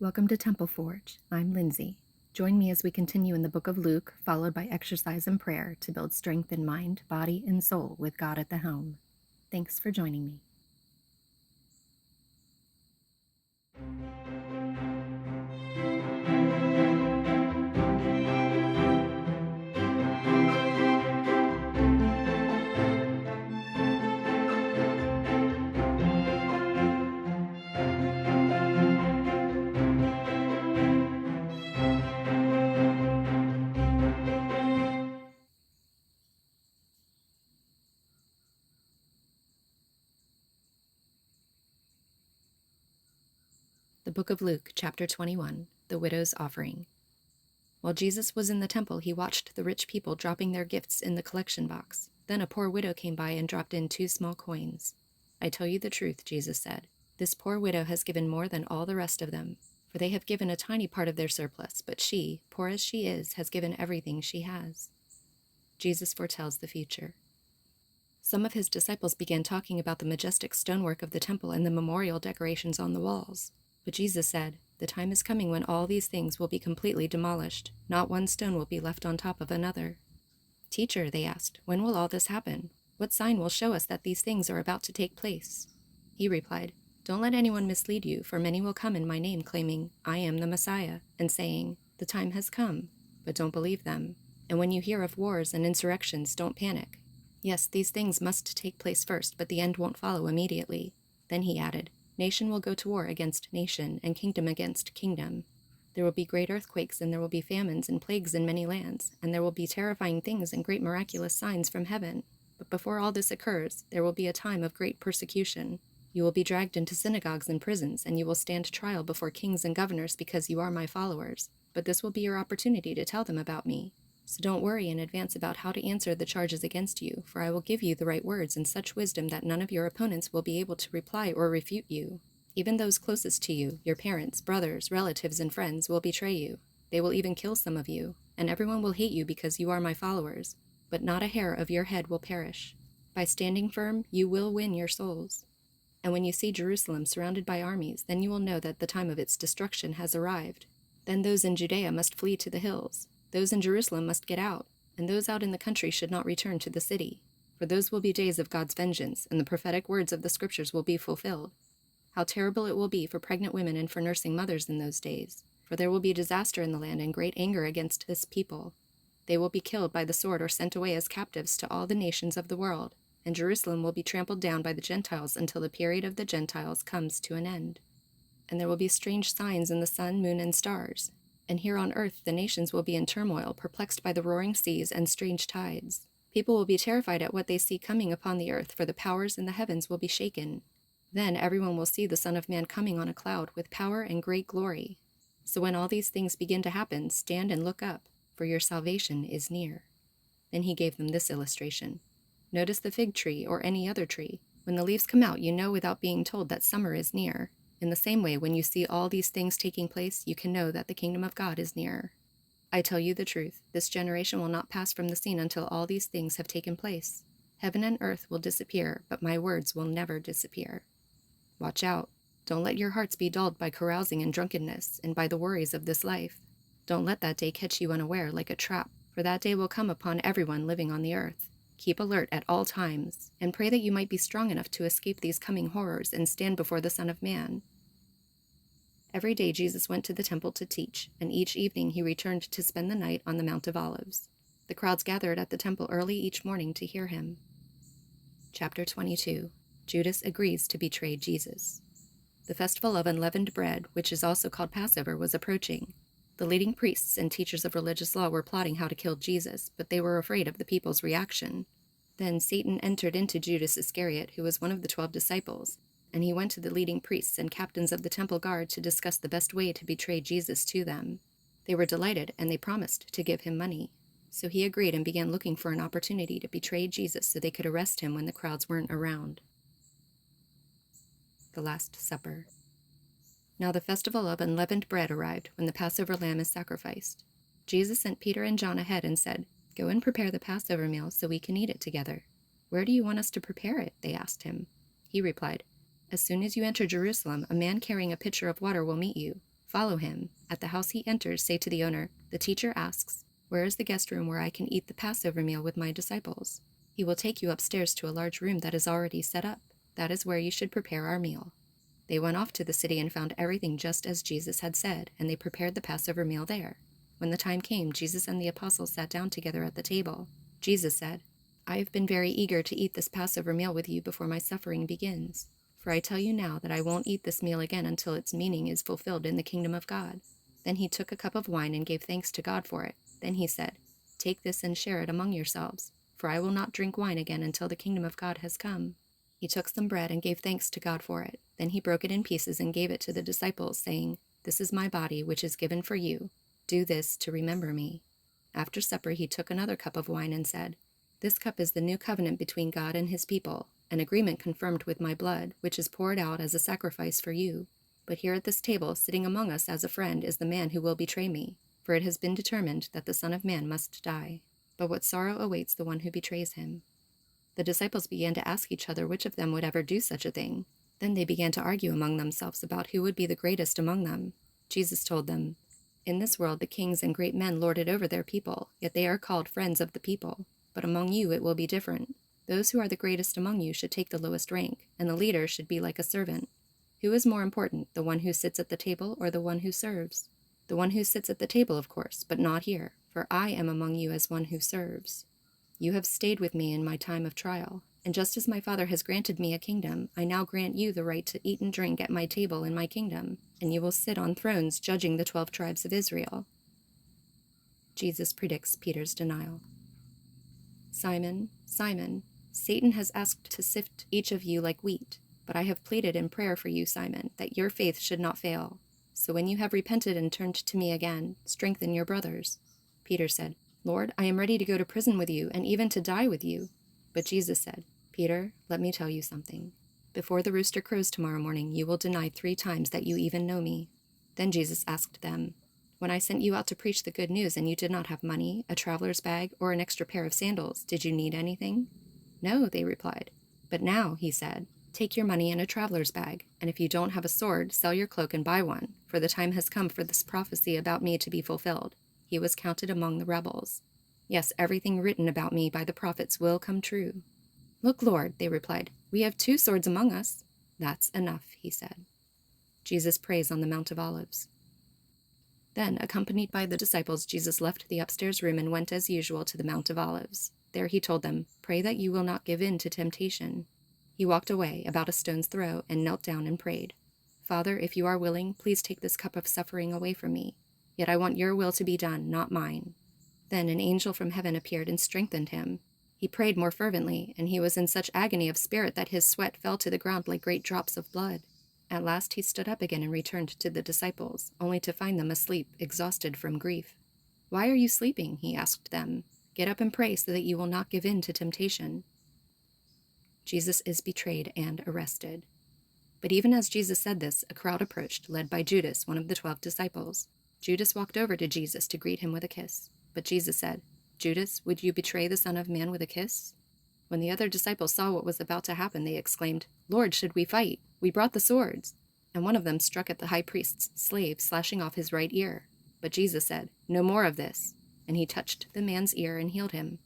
Welcome to Temple Forge. I'm Lindsay. Join me as we continue in the book of Luke, followed by exercise and prayer to build strength in mind, body, and soul with God at the helm. Thanks for joining me. The book of Luke, chapter 21, the widow's offering. While Jesus was in the temple, he watched the rich people dropping their gifts in the collection box. Then a poor widow came by and dropped in 2 small coins. "I tell you the truth," Jesus said. "This poor widow has given more than all the rest of them, for they have given a tiny part of their surplus, but she, poor as she is, has given everything she has." Jesus foretells the future. Some of his disciples began talking about the majestic stonework of the temple and the memorial decorations on the walls. But Jesus said, "The time is coming when all these things will be completely demolished. Not one stone will be left on top of another." "Teacher," they asked, "when will all this happen? What sign will show us that these things are about to take place?" He replied, "Don't let anyone mislead you, for many will come in my name claiming, 'I am the Messiah,' and saying, 'The time has come,' but don't believe them. And when you hear of wars and insurrections, don't panic. Yes, these things must take place first, but the end won't follow immediately." Then he added, "Nation will go to war against nation, and kingdom against kingdom. There will be great earthquakes, and there will be famines and plagues in many lands, and there will be terrifying things and great miraculous signs from heaven. But before all this occurs, there will be a time of great persecution. You will be dragged into synagogues and prisons, and you will stand trial before kings and governors because you are my followers. But this will be your opportunity to tell them about me. So don't worry in advance about how to answer the charges against you, for I will give you the right words and such wisdom that none of your opponents will be able to reply or refute you. Even those closest to you, your parents, brothers, relatives, and friends, will betray you. They will even kill some of you, and everyone will hate you because you are my followers. But not a hair of your head will perish. By standing firm, you will win your souls. And when you see Jerusalem surrounded by armies, then you will know that the time of its destruction has arrived. Then those in Judea must flee to the hills. Those in Jerusalem must get out, and those out in the country should not return to the city. For those will be days of God's vengeance, and the prophetic words of the scriptures will be fulfilled. How terrible it will be for pregnant women and for nursing mothers in those days. For there will be disaster in the land and great anger against this people. They will be killed by the sword or sent away as captives to all the nations of the world, and Jerusalem will be trampled down by the Gentiles until the period of the Gentiles comes to an end. And there will be strange signs in the sun, moon, and stars. And here on earth the nations will be in turmoil, perplexed by the roaring seas and strange tides. People will be terrified at what they see coming upon the earth, for the powers in the heavens will be shaken. Then everyone will see the Son of Man coming on a cloud with power and great glory. So when all these things begin to happen, stand and look up, for your salvation is near." Then he gave them this illustration. "Notice the fig tree or any other tree. When the leaves come out, you know without being told that summer is near. In the same way, when you see all these things taking place, you can know that the kingdom of God is nearer. I tell you the truth, this generation will not pass from the scene until all these things have taken place. Heaven and earth will disappear, but my words will never disappear. Watch out. Don't let your hearts be dulled by carousing and drunkenness, and by the worries of this life. Don't let that day catch you unaware like a trap, for that day will come upon everyone living on the earth. Keep alert at all times, and pray that you might be strong enough to escape these coming horrors and stand before the Son of Man." Every day Jesus went to the temple to teach, and each evening he returned to spend the night on the Mount of Olives. The crowds gathered at the temple early each morning to hear him. Chapter 22. Judas agrees to betray Jesus. The festival of unleavened bread, which is also called Passover, was approaching. The leading priests and teachers of religious law were plotting how to kill Jesus, but they were afraid of the people's reaction. Then Satan entered into Judas Iscariot, who was one of the 12 disciples, and he went to the leading priests and captains of the temple guard to discuss the best way to betray Jesus to them. They were delighted, and they promised to give him money. So he agreed and began looking for an opportunity to betray Jesus so they could arrest him when the crowds weren't around. The Last Supper. Now the festival of unleavened bread arrived, when the Passover lamb is sacrificed. Jesus sent Peter and John ahead and said, "Go and prepare the Passover meal so we can eat it together." "Where do you want us to prepare it?" they asked him. He replied, "As soon as you enter Jerusalem, a man carrying a pitcher of water will meet you. Follow him. At the house he enters, say to the owner, 'The teacher asks, where is the guest room where I can eat the Passover meal with my disciples?' He will take you upstairs to a large room that is already set up. That is where you should prepare our meal." They went off to the city and found everything just as Jesus had said, and they prepared the Passover meal there. When the time came, Jesus and the apostles sat down together at the table. Jesus said, "I have been very eager to eat this Passover meal with you before my suffering begins. For I tell you now that I won't eat this meal again until its meaning is fulfilled in the kingdom of God." Then he took a cup of wine and gave thanks to God for it. Then he said, "Take this and share it among yourselves, for I will not drink wine again until the kingdom of God has come." He took some bread and gave thanks to God for it. Then he broke it in pieces and gave it to the disciples, saying, "This is my body, which is given for you. Do this to remember me." After supper he took another cup of wine and said, "This cup is the new covenant between God and his people, an agreement confirmed with my blood, which is poured out as a sacrifice for you. But here at this table, sitting among us as a friend, is the man who will betray me. For it has been determined that the Son of Man must die. But what sorrow awaits the one who betrays him." The disciples began to ask each other which of them would ever do such a thing. Then they began to argue among themselves about who would be the greatest among them. Jesus told them, "In this world the kings and great men lord it over their people, yet they are called friends of the people. But among you it will be different. Those who are the greatest among you should take the lowest rank, and the leader should be like a servant. Who is more important, the one who sits at the table or the one who serves? The one who sits at the table, of course, but not here, for I am among you as one who serves. You have stayed with me in my time of trial, and just as my Father has granted me a kingdom, I now grant you the right to eat and drink at my table in my kingdom, and you will sit on thrones judging the 12 tribes of Israel." Jesus predicts Peter's denial. "Simon, Simon, Satan has asked to sift each of you like wheat, but I have pleaded in prayer for you, Simon, that your faith should not fail. So when you have repented and turned to me again, strengthen your brothers." Peter said, "Lord, I am ready to go to prison with you and even to die with you." But Jesus said, "Peter, let me tell you something. Before the rooster crows tomorrow morning, you will deny 3 times that you even know me." Then Jesus asked them, "When I sent you out to preach the good news and you did not have money, a traveler's bag, or an extra pair of sandals, did you need anything?" "No," they replied. "But now," he said, "take your money and a traveler's bag, and if you don't have a sword, sell your cloak and buy one, for the time has come for this prophecy about me to be fulfilled. He was counted among the rebels. Yes, everything written about me by the prophets will come true." "Look, Lord," they replied, "we have 2 swords among us." "That's enough," he said. Jesus prays on the Mount of Olives. Then, accompanied by the disciples, Jesus left the upstairs room and went as usual to the Mount of Olives. There he told them, "Pray that you will not give in to temptation." He walked away, about a stone's throw, and knelt down and prayed, "Father, if you are willing, please take this cup of suffering away from me. Yet I want your will to be done, not mine." Then an angel from heaven appeared and strengthened him. He prayed more fervently, and he was in such agony of spirit that his sweat fell to the ground like great drops of blood. At last he stood up again and returned to the disciples, only to find them asleep, exhausted from grief. "Why are you sleeping?" he asked them. "Get up and pray so that you will not give in to temptation." Jesus is betrayed and arrested. But even as Jesus said this, a crowd approached, led by Judas, one of the 12 disciples. Judas walked over to Jesus to greet him with a kiss. But Jesus said, "Judas, would you betray the Son of Man with a kiss?" When the other disciples saw what was about to happen, they exclaimed, "Lord, should we fight? We brought the swords." And one of them struck at the high priest's slave, slashing off his right ear. But Jesus said, "No more of this." And he touched the man's ear and healed him.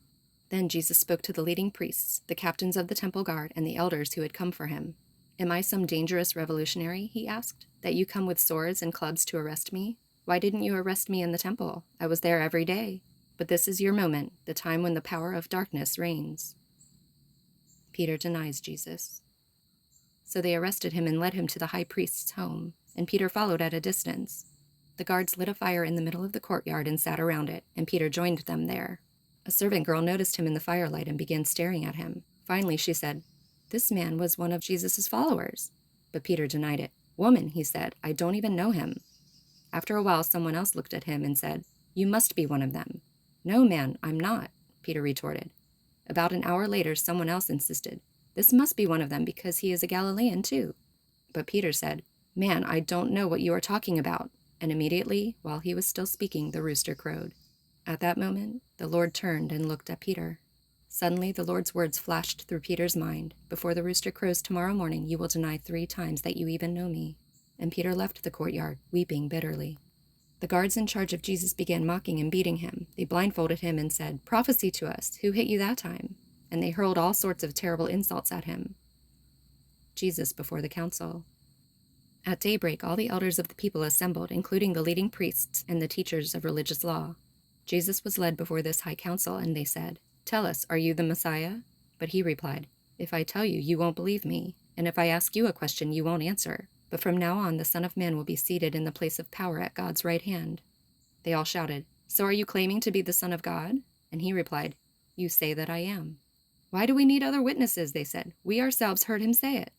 Then Jesus spoke to the leading priests, the captains of the temple guard, and the elders who had come for him. "Am I some dangerous revolutionary," he asked, "that you come with swords and clubs to arrest me? Why didn't you arrest me in the temple? I was there every day. But this is your moment, the time when the power of darkness reigns." Peter denies Jesus. So they arrested him and led him to the high priest's home, and Peter followed at a distance. The guards lit a fire in the middle of the courtyard and sat around it, and Peter joined them there. A servant girl noticed him in the firelight and began staring at him. Finally she said, "This man was one of Jesus' followers." But Peter denied it. "Woman," he said, "I don't even know him." After a while someone else looked at him and said, "You must be one of them." "No, man, I'm not," Peter retorted. About an hour later someone else insisted, "This must be one of them because he is a Galilean too." But Peter said, "Man, I don't know what you are talking about." And immediately, while he was still speaking, the rooster crowed. At that moment, the Lord turned and looked at Peter. Suddenly the Lord's words flashed through Peter's mind, "Before the rooster crows tomorrow morning, you will deny 3 times that you even know me." and Peter left the courtyard, weeping bitterly. The guards in charge of Jesus began mocking and beating him. They blindfolded him and said, "Prophesy to us, who hit you that time?" And they hurled all sorts of terrible insults at him. Jesus before the council. At daybreak, all the elders of the people assembled, including the leading priests and the teachers of religious law. Jesus was led before this high council, and they said, "Tell us, are you the Messiah?" But he replied, "If I tell you, you won't believe me, and if I ask you a question, you won't answer. But from now on, the Son of Man will be seated in the place of power at God's right hand." They all shouted, "So are you claiming to be the Son of God?" And he replied, "You say that I am." "Why do we need other witnesses?" they said. "We ourselves heard him say it."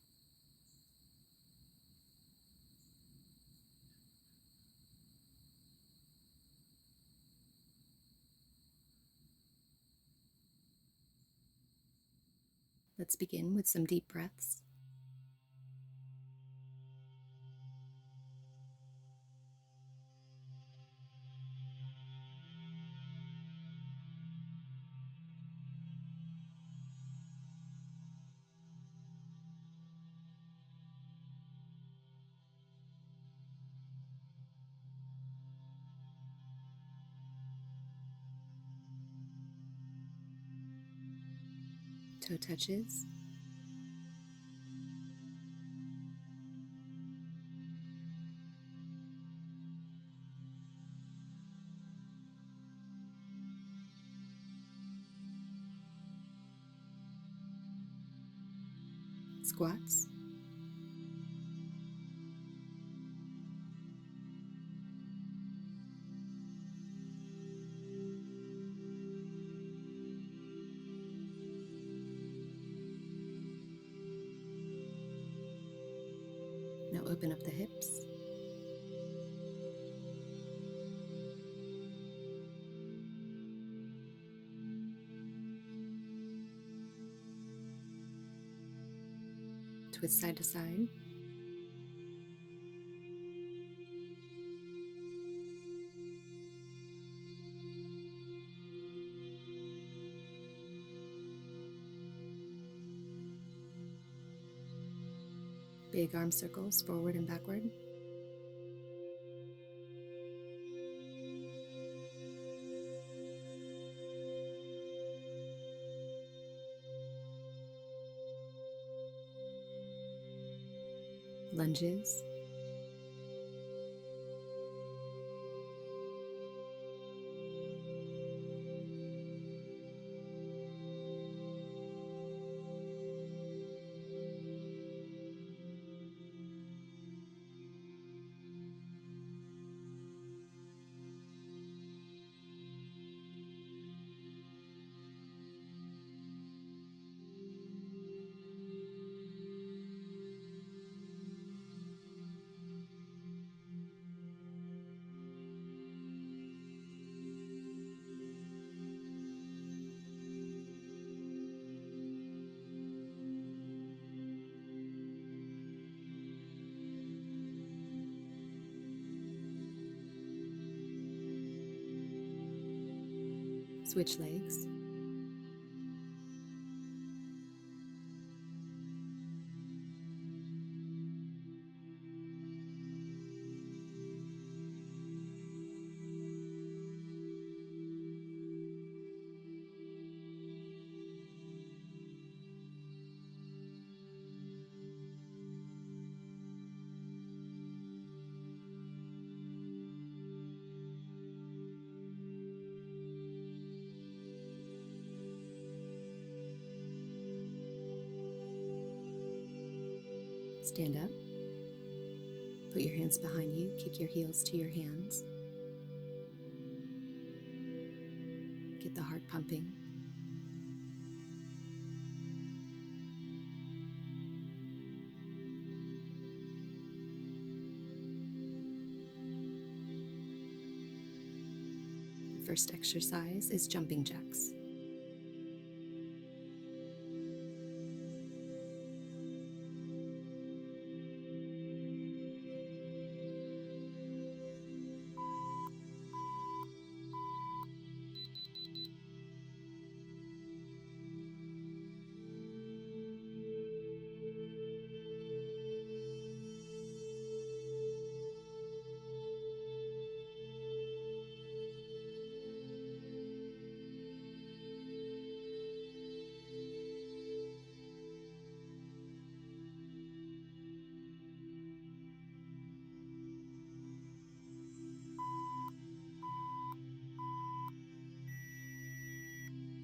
Let's begin with some deep breaths. Toe touches. Squats. Now open up the hips. Twist side to side. Big arm circles forward and backward. Lunges. Switch legs. Stand up. Put your hands behind you. Kick your heels to your hands. Get the heart pumping. The first exercise is jumping jacks.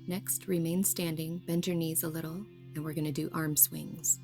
Next, remain standing, bend your knees a little, and we're going to do arm swings.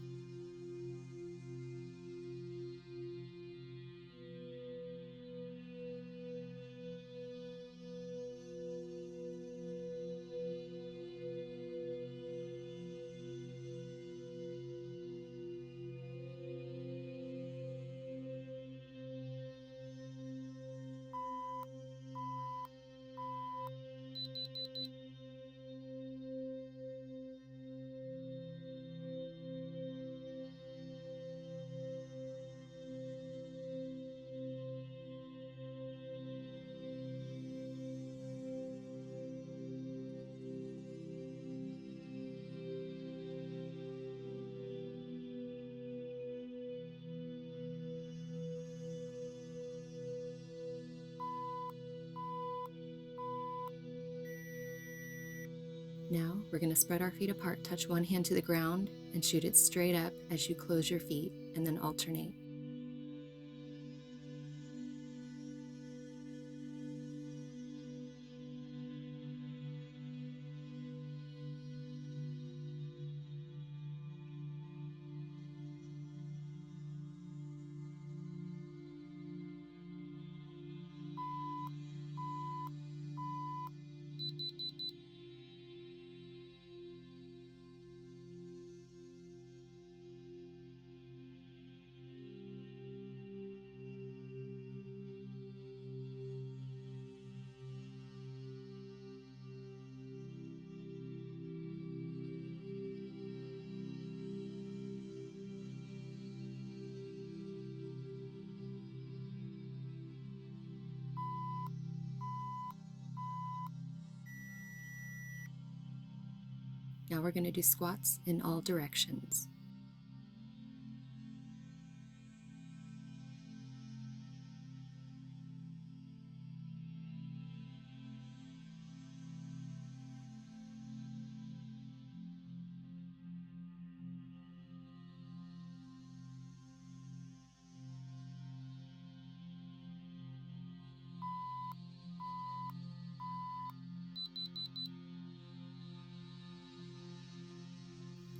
Now, we're going to spread our feet apart, touch one hand to the ground, and shoot it straight up as you close your feet, and then alternate. Now we're going to do squats in all directions.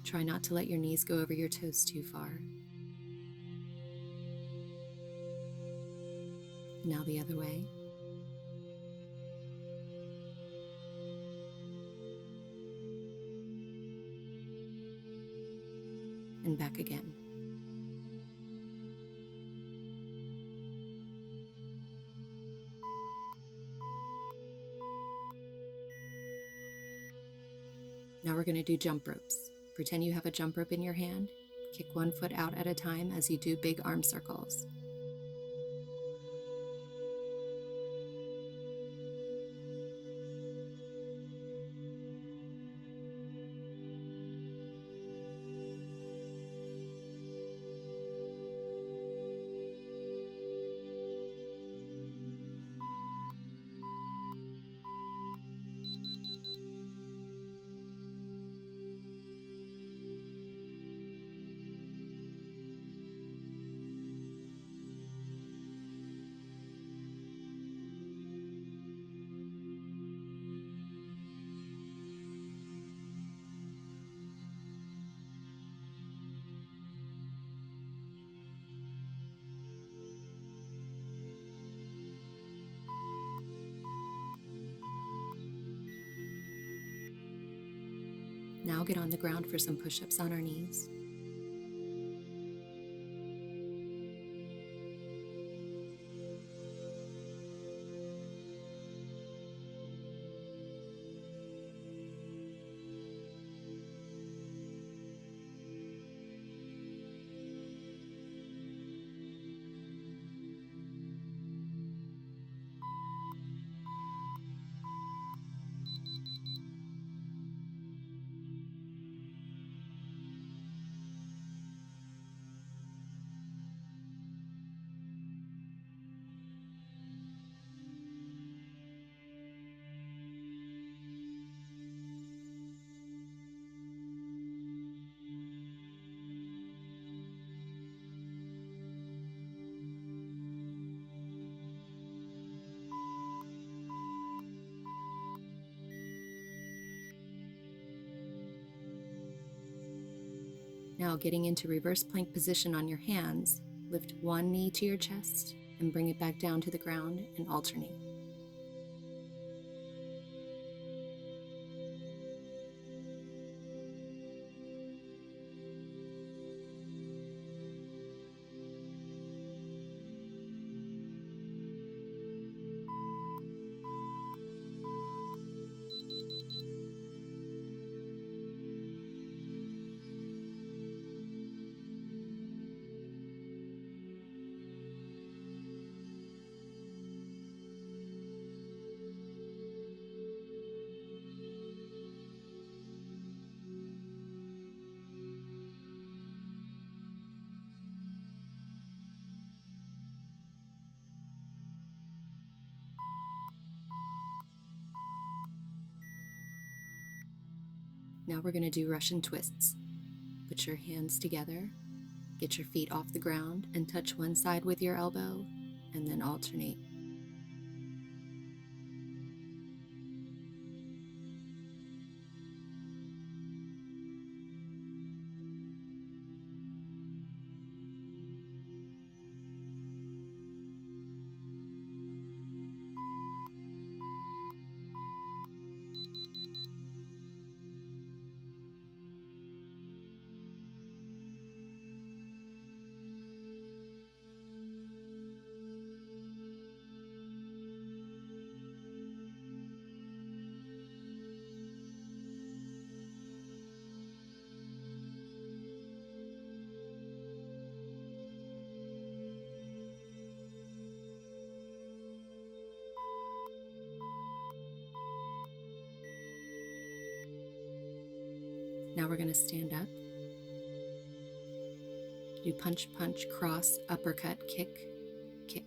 Try not to let your knees go over your toes too far. Now the other way. And back again. Now we're going to do jump ropes. Pretend you have a jump rope in your hand. Kick one foot out at a time as you do big arm circles. Now get on the ground for some push-ups on our knees. Now, getting into reverse plank position on your hands, lift one knee to your chest and bring it back down to the ground and alternate. Now we're going to do Russian twists. Put your hands together, get your feet off the ground, and touch one side with your elbow, and then alternate. Now we're going to stand up. Do punch, punch, cross, uppercut, kick, kick.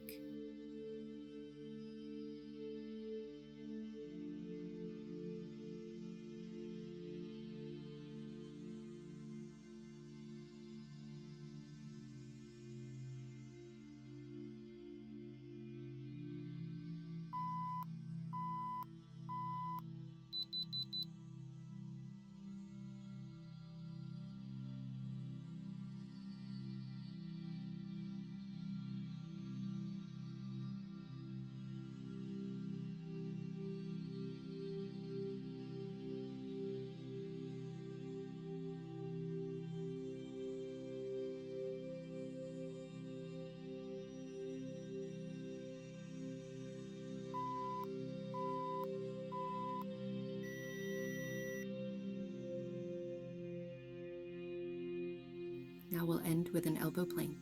Now we'll end with an elbow plank.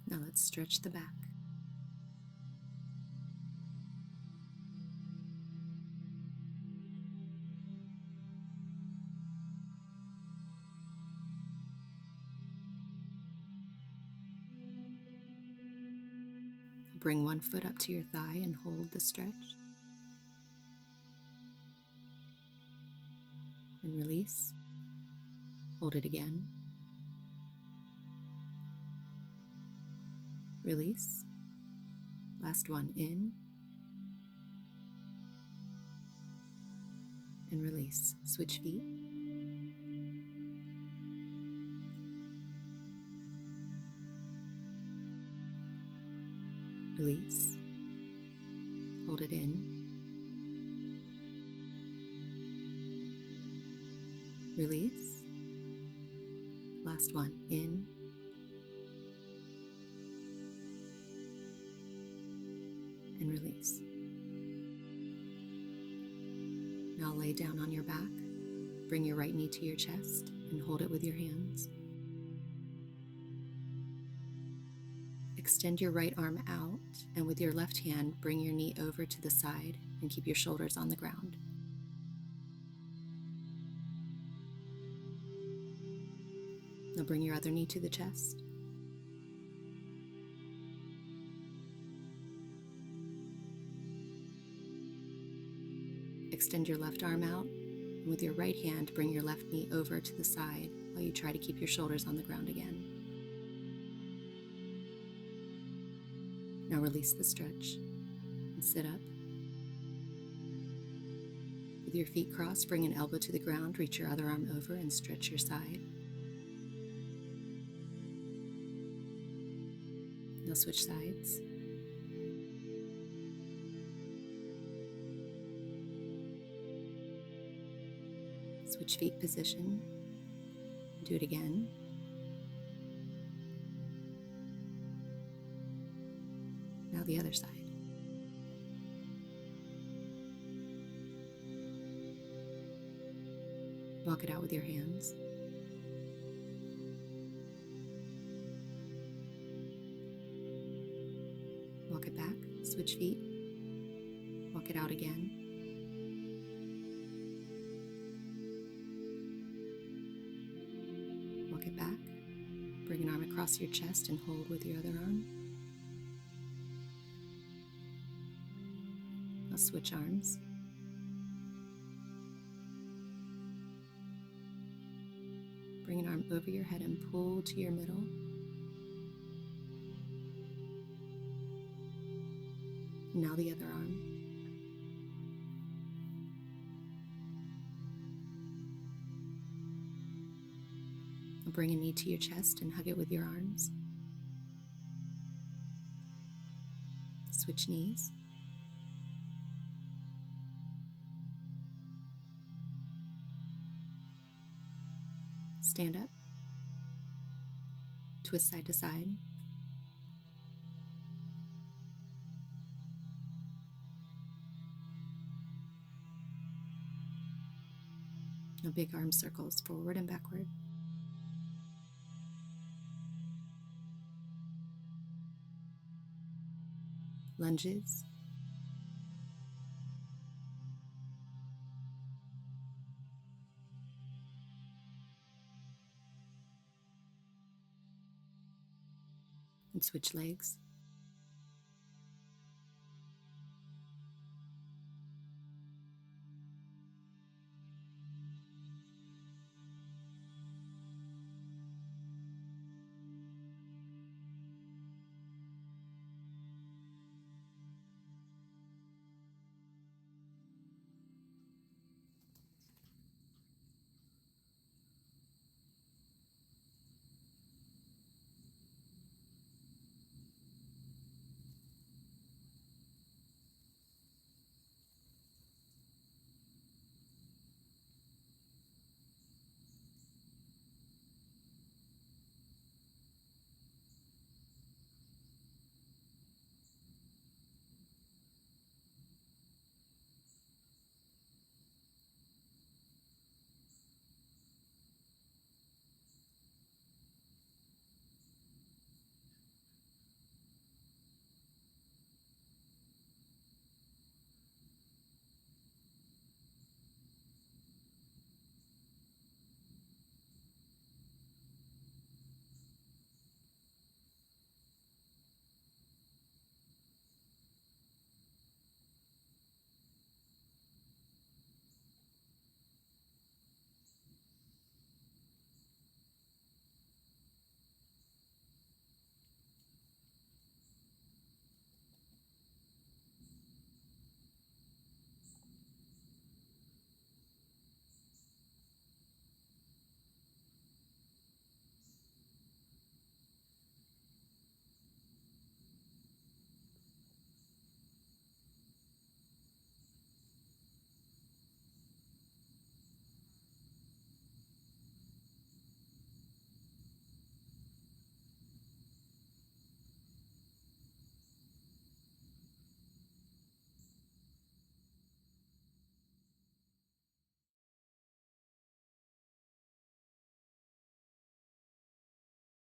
Now let's stretch the back. Bring one foot up to your thigh and hold the stretch. And release. Hold it again. Release. Last one, in and release. Switch feet. Release. Hold it in. Release. Last one, in and release. Now lay down on your back. Bring your right knee to your chest and hold it with your hands. Extend your right arm out, and with your left hand, bring your knee over to the side and keep your shoulders on the ground. Now bring your other knee to the chest. Extend your left arm out, and with your right hand, bring your left knee over to the side while you try to keep your shoulders on the ground again. Now release the stretch and sit up. With your feet crossed, bring an elbow to the ground, reach your other arm over and stretch your side. Now switch sides. Switch feet position. Do it again. Now the other side. Walk it out with your hands. Walk it back. Switch feet. Walk it out again. Walk it back. Bring an arm across your chest and hold with your other arm. Now switch arms. Bring an arm over your head and pull to your middle. Now the other arm. Now bring a knee to your chest and hug it with your arms. Switch knees. Stand up. Twist side to side. Now big arm circles forward and backward. Lunges. And switch legs.